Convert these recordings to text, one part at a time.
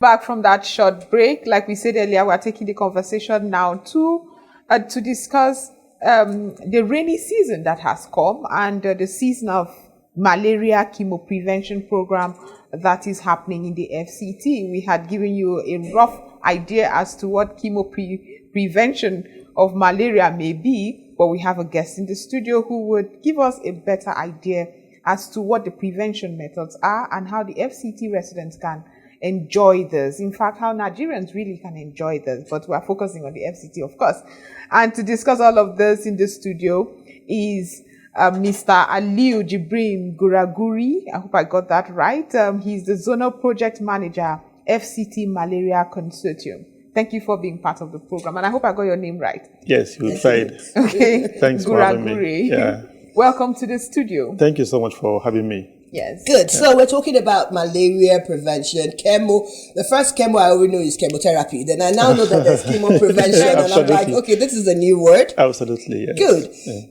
back from that short break. Like we said earlier, we're taking the conversation now to discuss the rainy season that has come and the season of Malaria Chemoprevention program that is happening in the FCT. We had given you a rough idea as to what chemoprevention of malaria may be, but we have a guest in the studio who would give us a better idea as to what the prevention methods are and how the FCT residents can enjoy this. In fact, how Nigerians really can enjoy this, but we're focusing on the FCT, of course. And to discuss all of this in the studio is Mr. Aliyu Guraguri. I hope I got that right. He's the Zonal Project Manager, FCT Malaria Consortium. Thank you for being part of the program, and I hope I got your name right. Yes, you tried. Okay. Thanks for having me. Yeah. Welcome to the studio. Thank you so much for having me. Yes. Good. Yeah. So we're talking about malaria prevention, chemo. The first chemo I already know is chemotherapy. Then I now know that there's chemo prevention. And I'm like, okay, this is a new word. Absolutely, yes. Good. Yeah.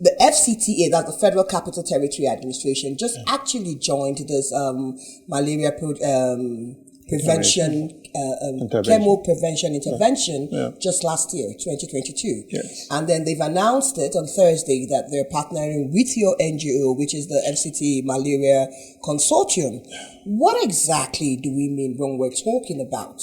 The FCTA, that's the Federal Capital Territory Administration, just actually joined this malaria prevention, chemo prevention intervention just last year, 2022. Yes. And then they've announced it on Thursday that they're partnering with your NGO, which is the FCT Malaria Consortium. What exactly do we mean when we're talking about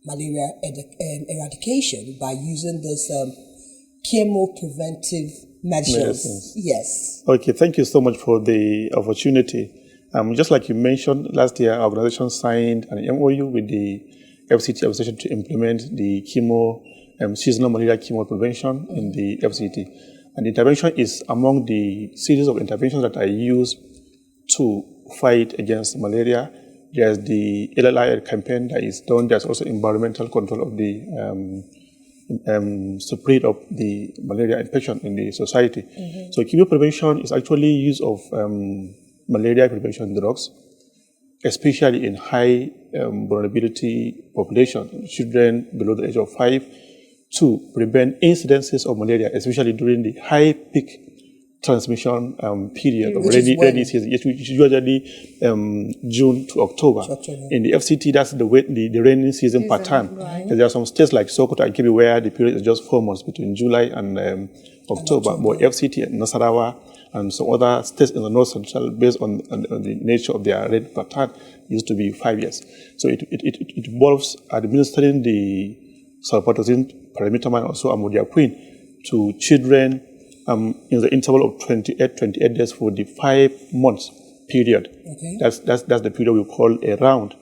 malaria eradication by using this chemo preventive measures? Yes. Okay, thank you so much for the opportunity. Just like you mentioned, last year our organization signed an MOU with the FCT Association to implement the seasonal malaria chemo prevention in the FCT. And the intervention is among the series of interventions that are used to fight against malaria. There's the LLI campaign that is done. There's also environmental control of the spread of the malaria infection in the society. So chemo prevention is actually use of malaria prevention drugs, especially in high vulnerability population, children below the age of 5, to prevent incidences of malaria, especially during the high peak transmission period of rainy season, which is usually June to October. In the FCT, that's the rainy season pattern. Right. There are some states like Sokoto and Kebbi where the period is just 4 months between July and October. But FCT and Nasarawa and some other states in the north central, based on the nature of their rain pattern, used to be 5 years. So it involves administering the sulfadoxine, pyrimethamine, also amodiaquine to children in the interval of 28 days for the 5 months period. Okay. That's the period we call a round.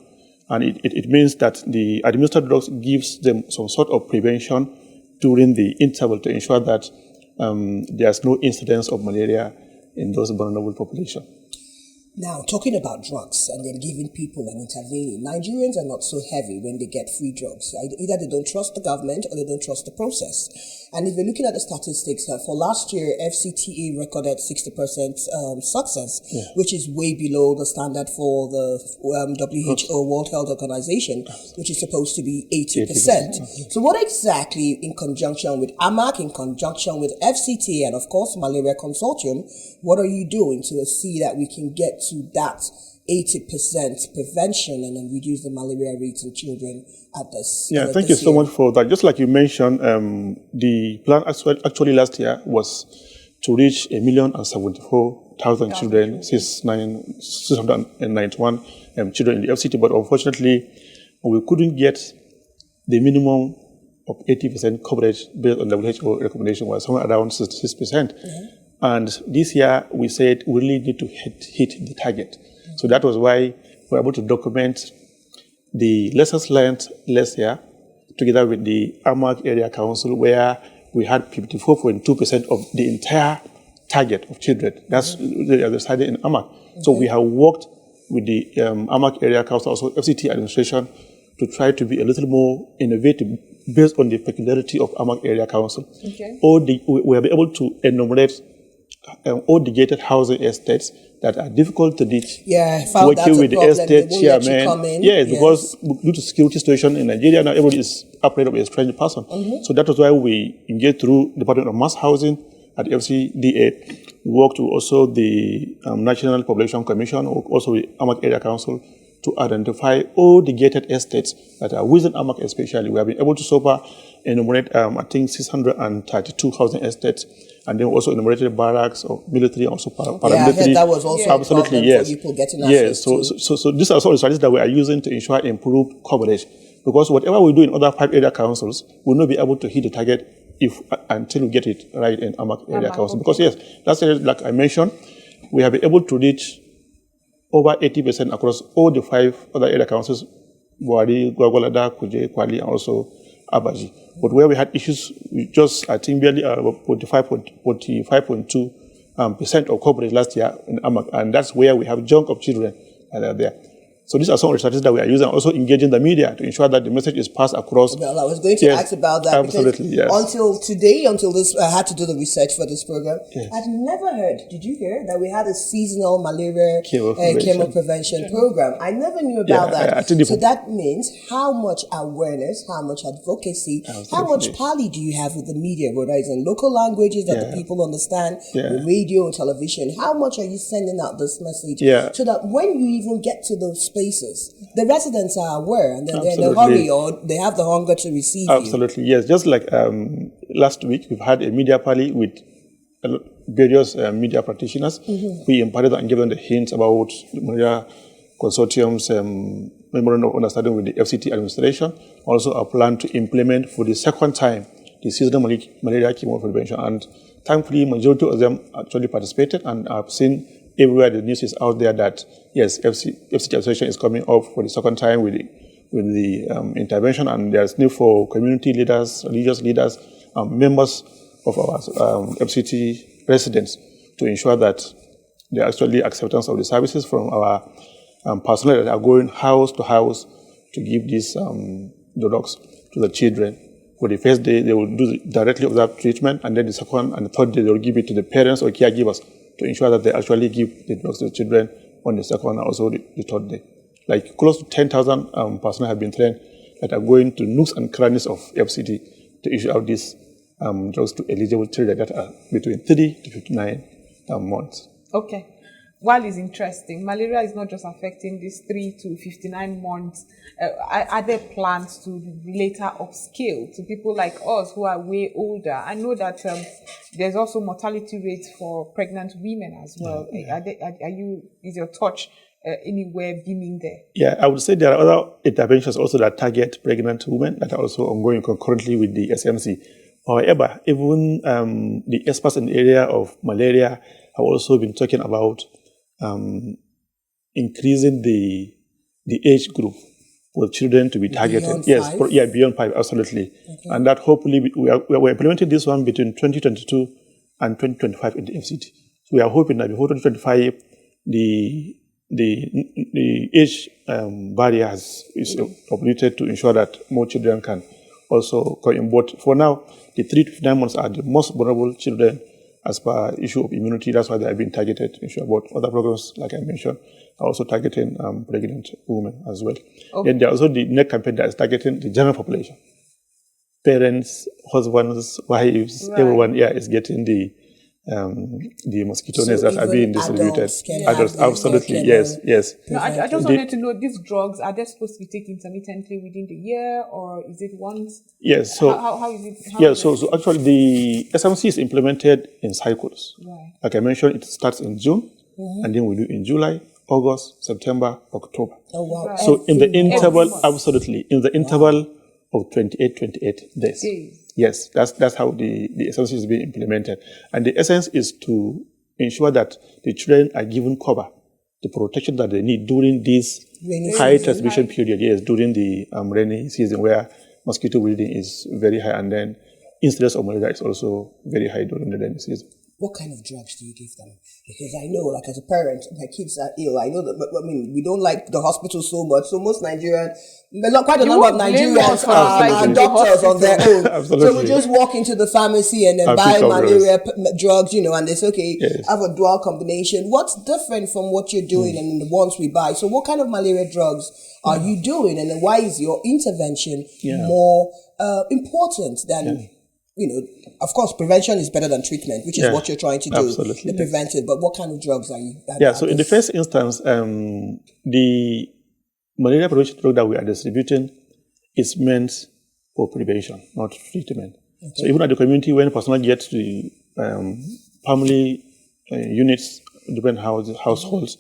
And it means that the administered drugs gives them some sort of prevention during the interval to ensure that there's no incidence of malaria in those vulnerable population. Now, talking about drugs and then giving people and intervening, Nigerians are not so heavy when they get free drugs. Either they don't trust the government or they don't trust the process. And if you're looking at the statistics, for last year, FCTA recorded 60% success, which is way below the standard for the WHO, World Health Organization, which is supposed to be 80%. So what exactly, in conjunction with AMAC, in conjunction with FCTA, and of course, Malaria Consortium, what are you doing to see that we can get to that 80% prevention and then reduce the malaria rates in children at this? Yeah, thank you so much for that. Just like you mentioned, the plan actually last year was to reach 1,074,000 children, 691 children in the FCT, but unfortunately, we couldn't get the minimum of 80% coverage based on WHO recommendation, was somewhere around 66%. And this year, we said we really need to hit the target. So that was why we were able to document the lessons learned last year together with the AMAC Area Council, where we had 54.2% of the entire target of children. That's the other side in AMAC. So we have worked with the AMAC Area Council, also FCT administration, to try to be a little more innovative based on the peculiarity of AMAC Area Council. We have been able to enumerate all the gated housing estates that are difficult to reach. Working with the estate chairman. Because due to security situation in Nigeria, now everybody is afraid of a strange person. So that was why we engaged through the Department of Mass Housing at the FCDA, worked with also the National Population Commission, also with AMAC Area Council to identify all the gated estates that are within Amak especially. We have been able to so far enumerate, I think, 632 housing estates, and then also enumerated barracks or military and also paramilitary. Yeah, I heard that was also absolutely, a yes. for people getting access So these are some of the strategies that we are using to ensure improved coverage. Because whatever we do in other 5 area councils will not be able to hit the target until we get it right in Amak area council. Because yes, that's like I mentioned, we have been able to reach over 80% across all the 5 other area councils, Buhari, Gwagwalada, Kuje, Kwali, and also Abaji. But where we had issues, we just, I think, barely 45.2% of coverage last year in Amak, and that's where we have a chunk of children that are there. So these are some of the strategies that we are using, also engaging the media to ensure that the message is passed across. Well, I was going to ask about that. Absolutely, yes. Until today, until this, I had to do the research for this program. Yes. I'd never heard, did you hear, that we had a seasonal malaria chemoprevention program? I never knew about that. So that means how much awareness, how much advocacy, how much poly do you have with the media, whether it's in local languages that the people understand, the radio, television, how much are you sending out this message so that when you even get to those spaces, the residents are aware and they're in a hurry or they have the hunger to receive Absolutely, yes. Just like last week, we've had a media party with various media practitioners. We imparted and gave them the hints about the Malaria Consortium's memorandum of understanding with the FCT administration. Also, a plan to implement for the second time the seasonal malaria chemoprevention. And thankfully, majority of them actually participated, and I've seen everywhere the news is out there that yes, FCT Association is coming up for the second time with the intervention, and there's need for community leaders, religious leaders, members of our FCT residents to ensure that there actually acceptance of the services from our personnel that are going house to house to give these drugs to the children. For the first day, they will do directly observed treatment, and then the second and the third day, they will give it to the parents or caregivers to ensure that they actually give the drugs to the children on the second and also the third day. Like close to 10,000 personnel have been trained that are going to nooks and crannies of FCT to issue out these drugs to eligible children that are between 30 to 59 months. Okay. While it's interesting, malaria is not just affecting these 3 to 59 months. Are there plans to later upscale to people like us who are way older? I know that there's also mortality rates for pregnant women as well. Is your touch anywhere beaming there? Yeah, I would say there are other interventions also that target pregnant women that are also ongoing concurrently with the SMC. However, even the experts in the area of malaria have also been talking about increasing the age group for children to be targeted. Beyond 5, absolutely. Okay. And that hopefully we're implementing this one between 2022 and 2025 in the FCT. So we are hoping that before 2025, the age barrier is completed to ensure that more children can also come in. But for now, the 3 to 9 months are the most vulnerable children as per issue of immunity. That's why they have been targeted to ensure. But other programs, like I mentioned, are also targeting pregnant women as well. Okay. And there are also the NEC campaign that is targeting the general population. Parents, husbands, wives, everyone is getting the mosquito nets that are being distributed. Adults, absolutely, yes. No, I just wanted to know, these drugs, are they supposed to be taken intermittently within the year, or is it once? Yes, so how is it? So actually the SMC is implemented in cycles. Right. Like I mentioned, it starts in June, and then we do in July, August, September, October. Oh, wow. So in the interval, interval of 28 days. Yes, that's how the SMC is being implemented. And the essence is to ensure that the children are given cover, the protection that they need during this high transmission period, during the rainy season where mosquito breeding is very high, and then incidence of malaria is also very high during the rainy season. What kind of drugs do you give them? Because I know, like as a parent, my kids are ill. I know that, we don't like the hospital so much. So most Nigerians, quite a number of Nigerians are doctors on their own. Absolutely. So we just walk into the pharmacy and then buy malaria drugs, and they say, okay, have a dual combination. What's different from what you're doing and the ones we buy? So what kind of malaria drugs are you doing? And then why is your intervention more important than... of course, prevention is better than treatment, which is what you're trying to do, the preventive. But what kind of drugs are you? So in the first instance, the malaria prevention drug that we are distributing is meant for prevention, not treatment. Okay. So even at the community, when personnel get to the family units, different households,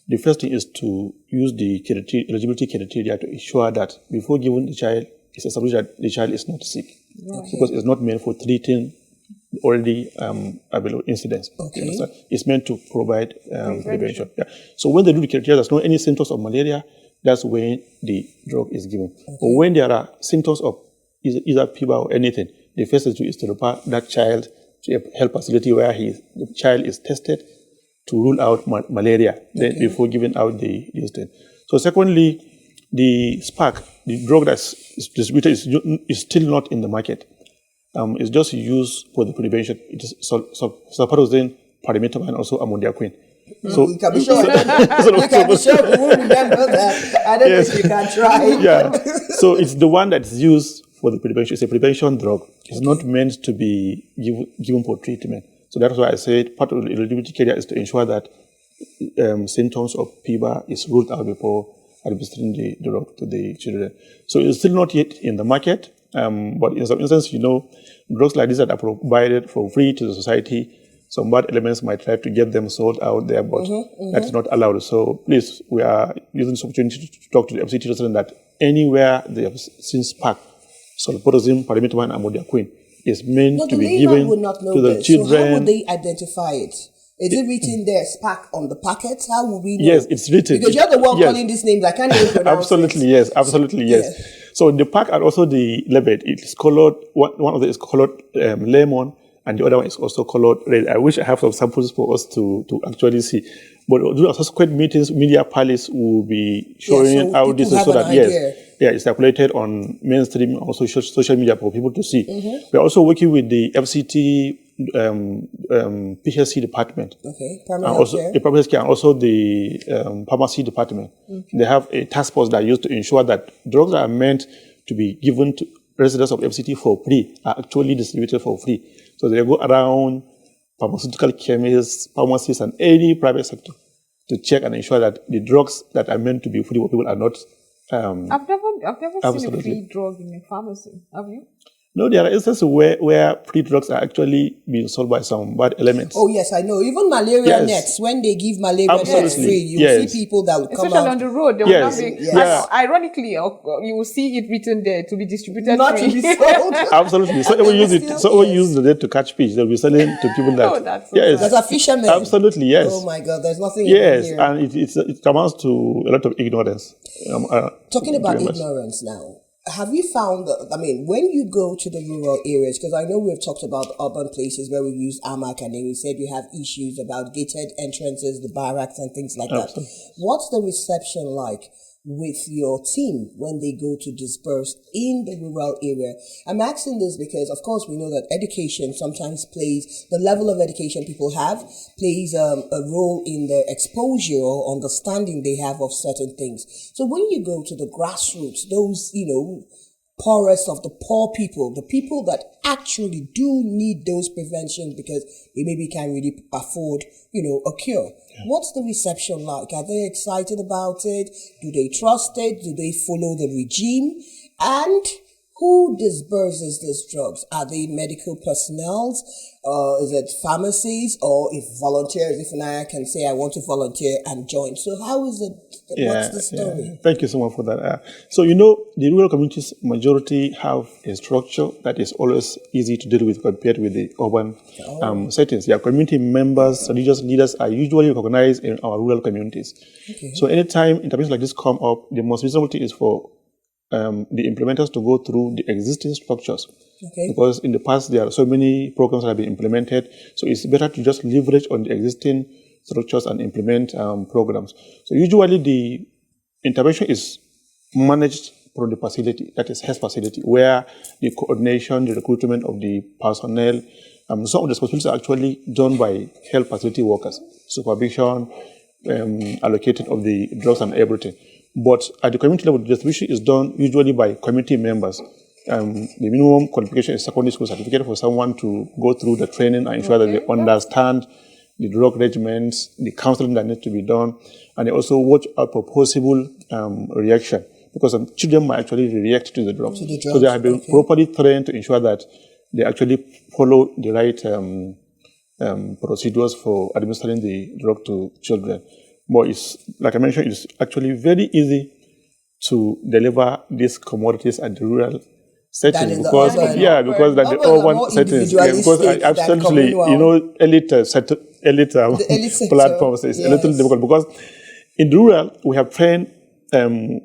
the first thing is to use the eligibility criteria to ensure that before giving the child, it's established that the child is not sick. Okay. Because it's not meant for treating already available incidents. Okay. It's meant to provide prevention. Yeah. So when they do the criteria, there's no any symptoms of malaria, that's when the drug is given. Okay. But when there are symptoms of either fever or anything, the first thing is to refer that child to a health facility where the child is tested to rule out malaria before giving out the incident. So secondly, the SPAC, the drug that's distributed, is still not in the market. It's just used for the prevention. It is sulfadoxine, pyrimethamine, and also amodiaquine. So you can be sure. You can be sure we won't remember that. I don't know if you can try. Yeah. So it's the one that's used for the prevention. It's a prevention drug. It's not meant to be given for treatment. So that's why I said part of the eligibility criteria is to ensure that symptoms of fever is ruled out before administering the drug to the children. So it's still not yet in the market. But in some instances, drugs like this that are provided for free to the society, some bad elements might try to get them sold out there, but that's not allowed. So please, we are using this opportunity to talk to the FCT resident that anywhere they have seen SPAC, sulfadoxine, pyrimethamine, and amodiaquine, is meant to be given to the children. So how would they identify it? Is it written there, SPAC, on the packets? How will we know? Yes, it's written. Because you're the one calling these names. I can't even pronounce Absolutely, yes. Absolutely, yes. Yeah. So the pack and also the label, it's colored, one of them is colored lemon, and the other one is also colored red. I wish I have some samples for us to actually see. But during subsequent meetings, media palace will be showing how this is so that, it's circulated on mainstream, also social media for people to see. We're also working with the FCT PHC department. Okay, the primary care and also the pharmacy department. They have a task force that used to ensure that drugs that are meant to be given to residents of FCT for free are actually distributed for free. So they go around pharmaceutical chemists, pharmacists, and any private sector to check and ensure that the drugs that are meant to be free for people are not. I've never seen a free drug in a pharmacy. Have you? No, there are instances where free drugs are actually being sold by some bad elements. Oh, yes, I know. Even malaria nets, when they give malaria nets free, you see people that will come Especially out. on the road, they will not be, ironically, you will see it written there to be distributed not free. To be sold. Absolutely. Someone use it to catch fish. They'll be selling to people that... that's so sad. That's a fisherman. Absolutely, yes. Oh, my God, there's nothing Yes, here. and it amounts to a lot of ignorance. Talking about ignorance now, have you found, when you go to the rural areas, because I know we've talked about urban places where we use AMAC, and then we said you have issues about gated entrances, the barracks and things like that. What's the reception like with your team when they go to disperse in the rural area? I'm asking this because, of course, we know that education sometimes plays, the level of education people have plays a role in the exposure or understanding they have of certain things. So when you go to the grassroots, those, poorest of the poor people, the people that actually do need those preventions because they maybe can't really afford, a cure. Yeah. What's the reception like? Are they excited about it? Do they trust it? Do they follow the regime? And who disburses these drugs? Are they medical personnel? Is it pharmacies? Or if volunteers, if I can say I want to volunteer and join. So how is it? What's the story? Yeah. Thank you so much for that. The rural communities majority have a structure that is always easy to deal with compared with the urban settings. Yeah, community members, religious leaders are usually recognized in our rural communities. Okay. So anytime interventions like this come up, the most reasonable thing is for the implementers to go through the existing structures. Okay. Because in the past, there are so many programs that have been implemented. So it's better to just leverage on the existing structures and implement programs. So usually the intervention is managed from the facility, that is health facility, where the coordination, the recruitment of the personnel, some of the responsibilities are actually done by health facility workers, supervision, allocating of the drugs and everything. But at the community level, the distribution is done usually by community members. The minimum qualification is secondary school certificate for someone to go through the training and ensure that they understand the drug regimens, the counseling that needs to be done, and they also watch out for possible reaction, because some children might actually react to the drugs. So they have been properly trained to ensure that they actually follow the right procedures for administering the drug to children. But it's, like I mentioned, it's actually very easy to deliver these commodities at the rural setting, because the urban settings, because absolutely, elite platforms is a little difficult, because in the rural we have trained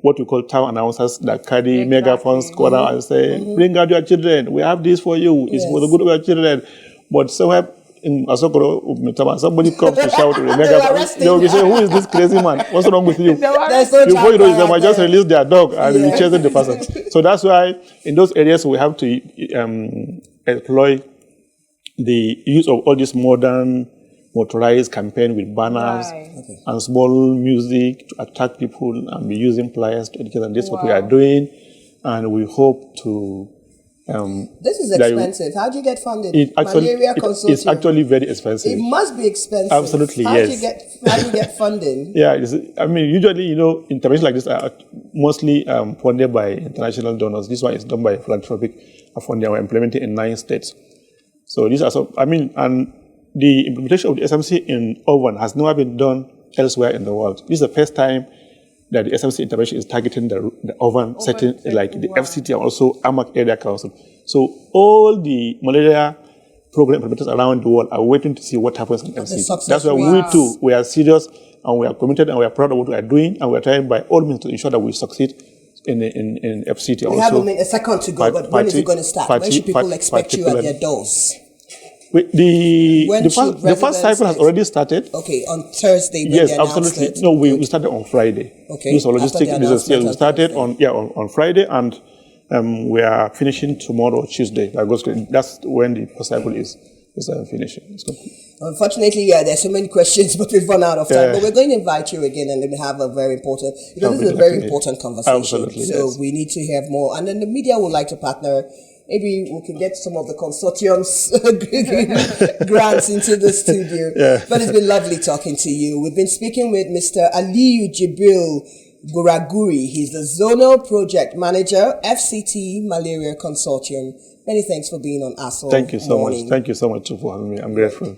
what we call town announcers that carry megaphones, go around and say, bring out your children, we have this for you, it's for the good of your children. But somewhere in Asokoro, somebody comes to shout with a megaphone, they will be saying, who is this crazy man? What's wrong with you? Before you know it, they might just release their dog and be chasing the person. So that's why in those areas we have to employ the use of all this modern motorized campaign with banners and small music to attract people, and be using pliers to educate them. This is what we are doing, and we hope to. This is expensive. How do you get funded? Malaria Consortium. It's actually very expensive. It must be expensive. Absolutely, how yes. How do you get funding? Usually, interventions like this are mostly funded by international donors. This one is done by philanthropic funding. We're implementing in 9 states. So these are and the implementation of the SMC in urban has never been done elsewhere in the world. This is the first time that the SMC intervention is targeting the urban setting, like the FCT and also AMAC Area Council. So all the malaria program implementers around the world are waiting to see what happens in FCT. That's why we too, we are serious and we are committed and we are proud of what we are doing, and we are trying by all means to ensure that we succeed in FCT. We have a second to go, but when is it going to start? When should people expect you at their doors? The first cycle has already started. Okay, on Thursday. Yes, absolutely. It. No, we started on Friday. Okay. This logistic. We started on Friday, and we are finishing tomorrow, Tuesday. That's when the first cycle is finishing. It's complete. Unfortunately, there's so many questions, but we've run out of time. But we're going to invite you again, and then we have a very important, this is a very important conversation. Absolutely, so we need to hear more, and then the media would like to partner. Maybe we can get some of the consortium's grants into the studio. But it's been lovely talking to you. We've been speaking with Mr. Aliyu Guraguri. He's the Zonal Project Manager, FCT Malaria Consortium. Many thanks for being on ASO. Thank you so much. Thank you so much for having me. I'm grateful.